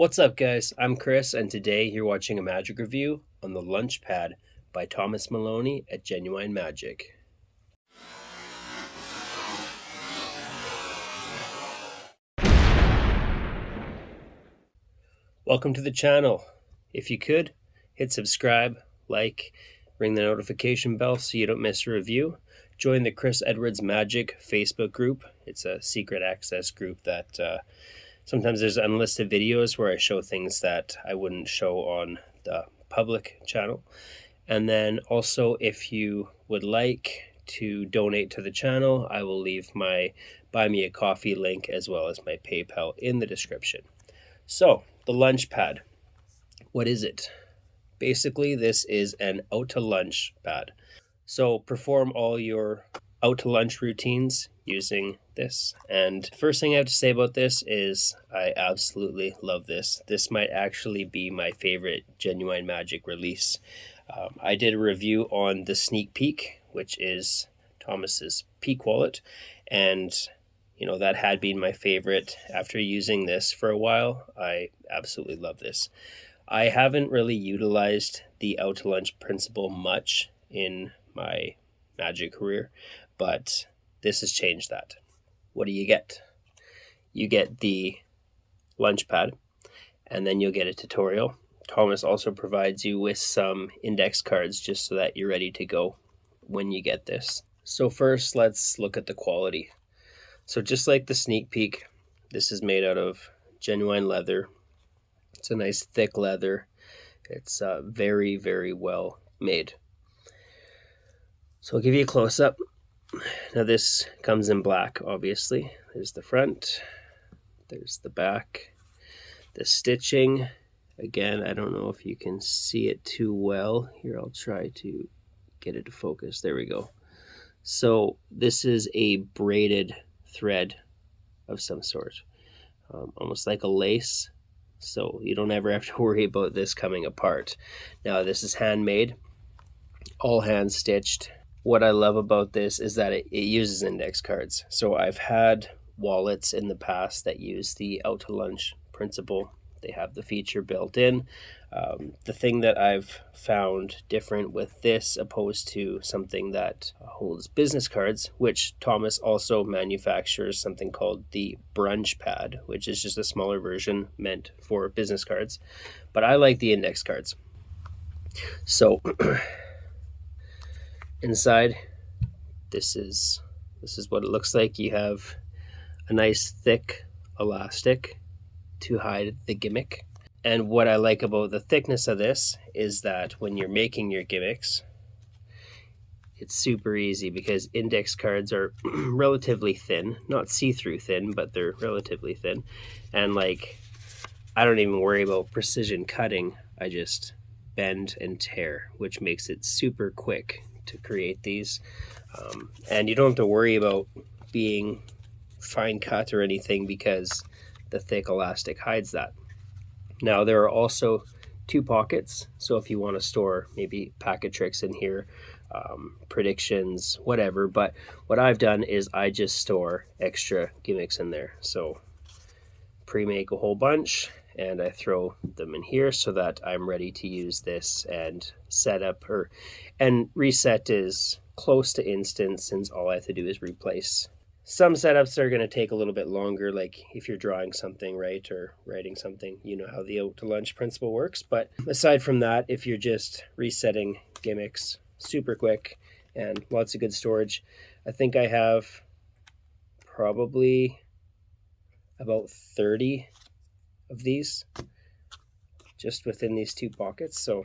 What's up, guys? I'm Chris, and today you're watching a magic review on the Lunch Pad by Thomas Moloney at Genuine Magic. Welcome to the channel. If you could, hit subscribe, like, ring the notification bell so you don't miss a review. Join the Chris Edwards Magic Facebook group. It's a secret access group that sometimes there's unlisted videos where I show things that I wouldn't show on the public channel. And then also, if you would like to donate to the channel, I will leave my Buy Me a Coffee link as well as my PayPal in the description. So, the Lunch Pad. What is it? Basically, this is an out to lunch pad. So, perform all your out to lunch routines using this. And first thing I have to say about this is I absolutely love this. This might actually be my favorite Genuine Magic release. I did a review on the Sneak Peek, which is Thomas's Peek wallet, and that had been my favorite. After using this for a while, I absolutely love this. I haven't really utilized the out to lunch principle much in my magic career, but this has changed that. What do you get? You get the lunch pad, and then you'll get a tutorial. Thomas also provides you with some index cards just so that you're ready to go when you get this. So first, let's look at the quality. So just like the Sneak Peek, this is made out of genuine leather. It's a nice thick leather. It's very, very well made. So I'll give you a close-up. Now this comes in black, obviously. There's the front, there's the back, the stitching. Again, I don't know if you can see it too well. Here, I'll try to get it to focus. There we go. So this is a braided thread of some sort, almost like a lace. So you don't ever have to worry about this coming apart. Now this is handmade, all hand stitched. What I love about this is that it uses index cards. So I've had wallets in the past that use the out to lunch principle. They have the feature built in. The thing that I've found different with this opposed to something that holds business cards, which Thomas also manufactures something called the brunch pad, which is just a smaller version meant for business cards. But I like the index cards. So inside, this is what it looks like. You have a nice thick elastic to hide the gimmick. And what I like about the thickness of this is that when you're making your gimmicks, it's super easy because index cards are relatively thin, not see-through thin, but they're relatively thin. And I don't even worry about precision cutting. I just bend and tear, which makes it super quick to create these. And you don't have to worry about being fine cut or anything because the thick elastic hides that. Now there are also two pockets, so if you want to store maybe packet tricks in here, predictions, whatever. But what I've done is I just store extra gimmicks in there. So pre-make a whole bunch and I throw them in here so that I'm ready to use this and set up and reset is close to instant since all I have to do is replace. Some setups are going to take a little bit longer, like if you're drawing something, right, or writing something, you know how the out to lunch principle works. But aside from that, if you're just resetting gimmicks, super quick and lots of good storage. I think I have probably about 30 of these just within these two pockets. So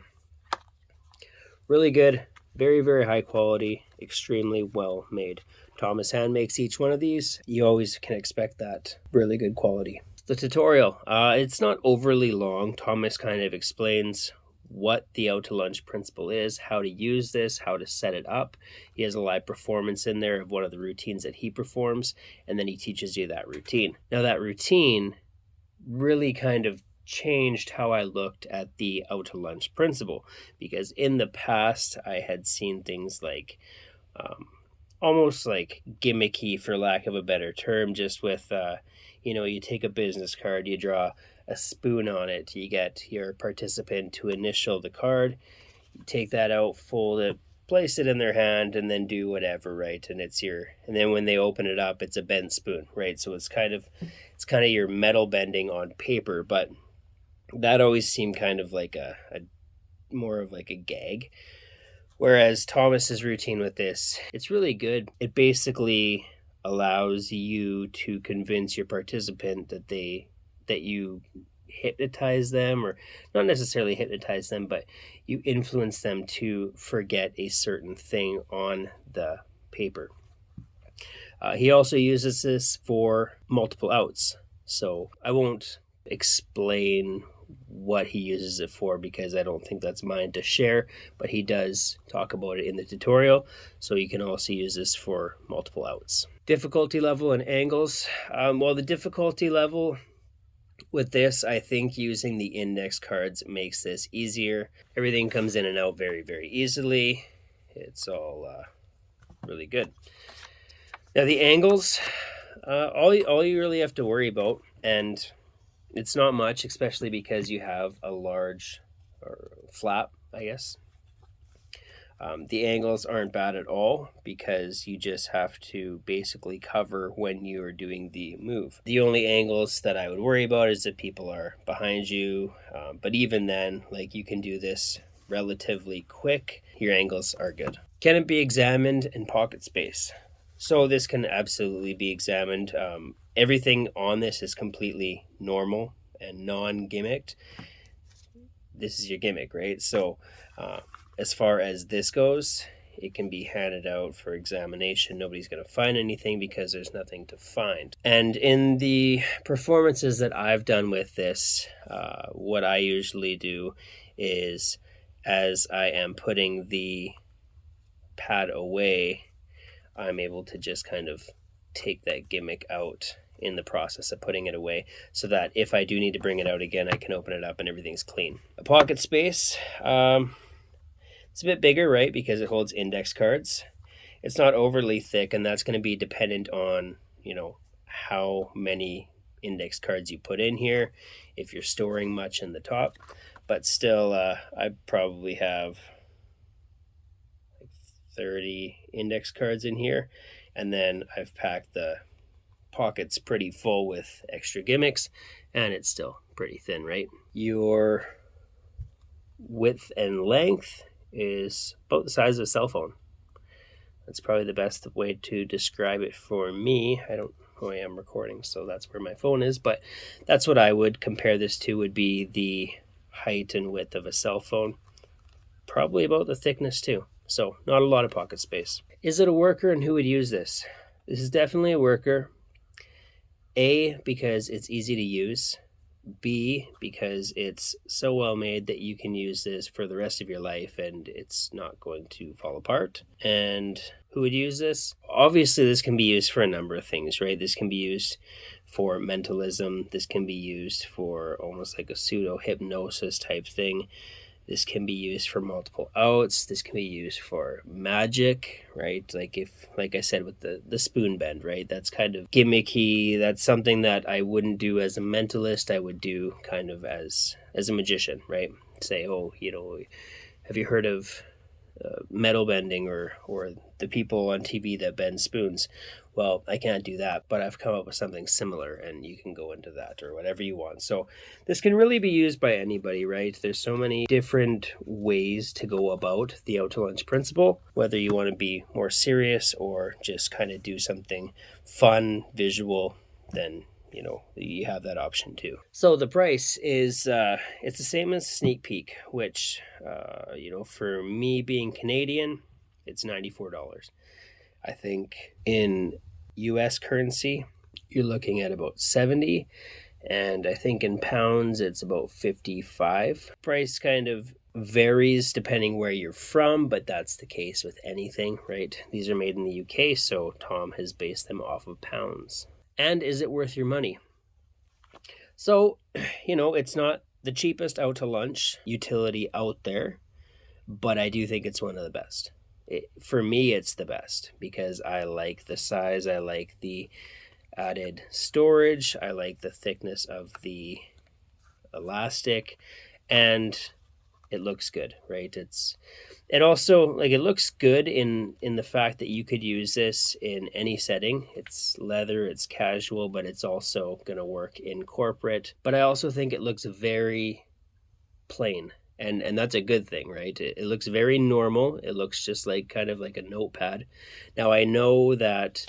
really good, very, very high quality, extremely well made. Thomas hand makes each one of these. You always can expect that really good quality. The tutorial, it's not overly long. Thomas kind of explains what the out to lunch principle is, how to use this, how to set it up. He has a live performance in there of one of the routines that he performs, and then he teaches you that routine. Now that routine really kind of changed how I looked at the out to lunch principle, because in the past I had seen things like almost like gimmicky, for lack of a better term, just with you take a business card, you draw a spoon on it. You get your participant to initial the card, you take that out, fold it, place it in their hand, and then do whatever, right? And then when they open it up, it's a bent spoon, right? So it's kind of your metal bending on paper, but that always seemed kind of like a more of like a gag. Whereas Thomas's routine with this, it's really good. It basically allows you to convince your participant that you hypnotize them, or not necessarily hypnotize them, but you influence them to forget a certain thing on the paper. He also uses this for multiple outs. So I won't explain what he uses it for because I don't think that's mine to share, but he does talk about it in the tutorial. So you can also use this for multiple outs. Difficulty level and angles. Well, the difficulty level with this, I think using the index cards makes this easier. Everything comes in and out very, very easily. It's all really good. Now the angles, all you really have to worry about, and it's not much, especially because you have a large flap, I guess. The angles aren't bad at all because you just have to basically cover when you are doing the move. The only angles that I would worry about is if people are behind you, but even then, like, you can do this relatively quick. Your angles are good. Can it be examined in pocket space? So this can absolutely be examined. Everything on this is completely normal and non-gimmicked. This is your gimmick, right? So as far as this goes, it can be handed out for examination. Nobody's going to find anything because there's nothing to find. And in the performances that I've done with this, what I usually do is, as I am putting the pad away, I'm able to just kind of take that gimmick out in the process of putting it away, so that if I do need to bring it out again, I can open it up and everything's clean. A pocket space, it's a bit bigger, right, because it holds index cards. It's not overly thick, and that's going to be dependent on, how many index cards you put in here, if you're storing much in the top. But still, I probably have 30 index cards in here, and then I've packed the pockets pretty full with extra gimmicks, and it's still pretty thin, right? Your width and length is about the size of a cell phone. That's probably the best way to describe it for me. I am recording, so that's where my phone is, but that's what I would compare this to, would be the height and width of a cell phone. Probably about the thickness too. So not a lot of pocket space. Is it a worker, and who would use this? This is definitely a worker. A, because it's easy to use. B, because it's so well made that you can use this for the rest of your life and it's not going to fall apart. And who would use this? Obviously, this can be used for a number of things, right? This can be used for mentalism. This can be used for almost like a pseudo hypnosis type thing. This can be used for multiple outs. This can be used for magic, right? Like I said with the spoon bend, right? That's kind of gimmicky. That's something that I wouldn't do as a mentalist. I would do kind of as a magician, right? Say, have you heard of metal bending or the people on TV that bend spoons? Well, I can't do that, but I've come up with something similar, and you can go into that or whatever you want. So this can really be used by anybody, right? There's so many different ways to go about the out to lunch principle, whether you want to be more serious or just kind of do something fun, visual, then you have that option too. So the price is it's the same as Sneak Peek, which for me being Canadian, it's $94. I think in US currency you're looking at about 70, and I think in pounds it's about 55. Price kind of varies depending where you're from, but that's the case with anything, right? These are made in the UK, so Tom has based them off of pounds. And is it worth your money? So, it's not the cheapest out to lunch utility out there, but I do think it's one of the best. For me, it's the best because I like the size, I like the added storage, I like the thickness of the elastic, and it looks good, right? It also, like, it looks good in the fact that you could use this in any setting. It's leather, it's casual, but it's also going to work in corporate. But I also think it looks very plain, and that's a good thing, right? It looks very normal. It looks just like kind of like a notepad. Now I know that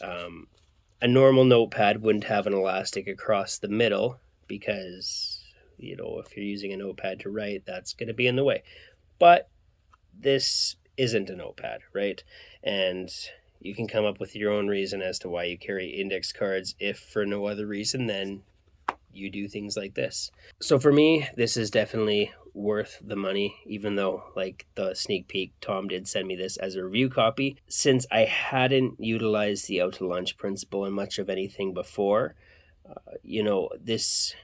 a normal notepad wouldn't have an elastic across the middle because, you know, if you're using a notepad to write, that's going to be in the way. But this isn't a notepad, right? And you can come up with your own reason as to why you carry index cards, if for no other reason than you do things like this. So for me, this is definitely worth the money, even though, like the sneak peek, Tom did send me this as a review copy. Since I hadn't utilized the out to lunch principle in much of anything before, you know, this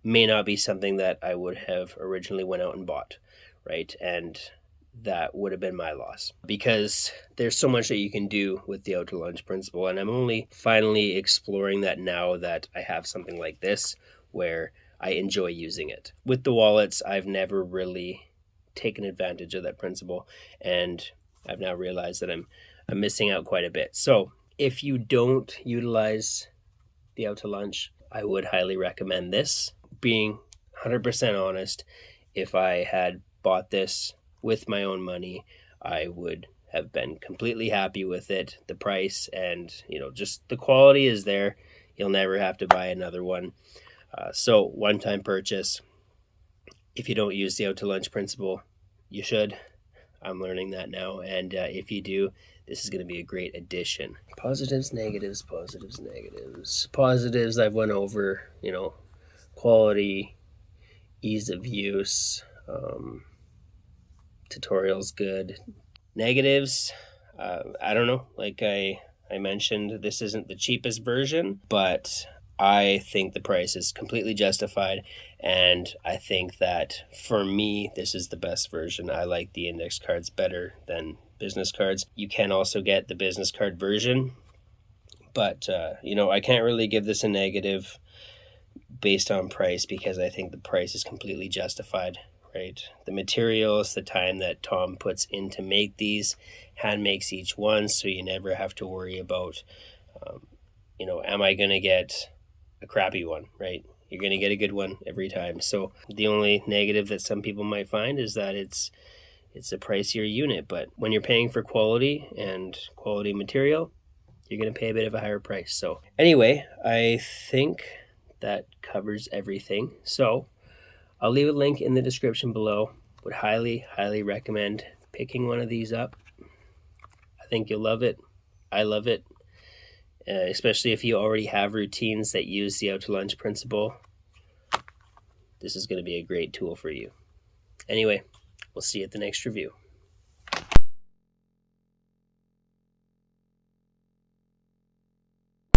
may not be something that I would have originally went out and bought, right? And that would have been my loss, because there's so much that you can do with the out to lunch principle, and I'm only finally exploring that now that I have something like this where I enjoy using it. With the wallets, I've never really taken advantage of that principle, and I've now realized that I'm missing out quite a bit. So if you don't utilize the out to lunch, I would highly recommend this. Being 100% honest, if I had bought this with my own money, I would have been completely happy with it. The price and, you know, just the quality is there. You'll never have to buy another one. So one-time purchase. If you don't use the out to lunch principle, you should. I'm learning that now. And if you do, this is going to be a great addition. Positives, negatives, positives, negatives. Positives I've went over, you know, quality, ease of use, tutorials good. Negatives, I don't know. Like I mentioned, this isn't the cheapest version, but I think the price is completely justified, and I think that for me, this is the best version. I like the index cards better than business cards. You can also get the business card version, but you know, I can't really give this a negative based on price, because I think the price is completely justified, right? The materials, the time that Tom puts in to make these, hand makes each one, so you never have to worry about, you know, am I going to get a crappy one, right? You're going to get a good one every time. So the only negative that some people might find is that it's a pricier unit, but when you're paying for quality and quality material, you're going to pay a bit of a higher price. So anyway, I think that covers everything. So I'll leave a link in the description below. Would highly, highly recommend picking one of these up. I think you'll love it. I love it. Especially if you already have routines that use the out to lunch principle. This is going to be a great tool for you. Anyway, we'll see you at the next review.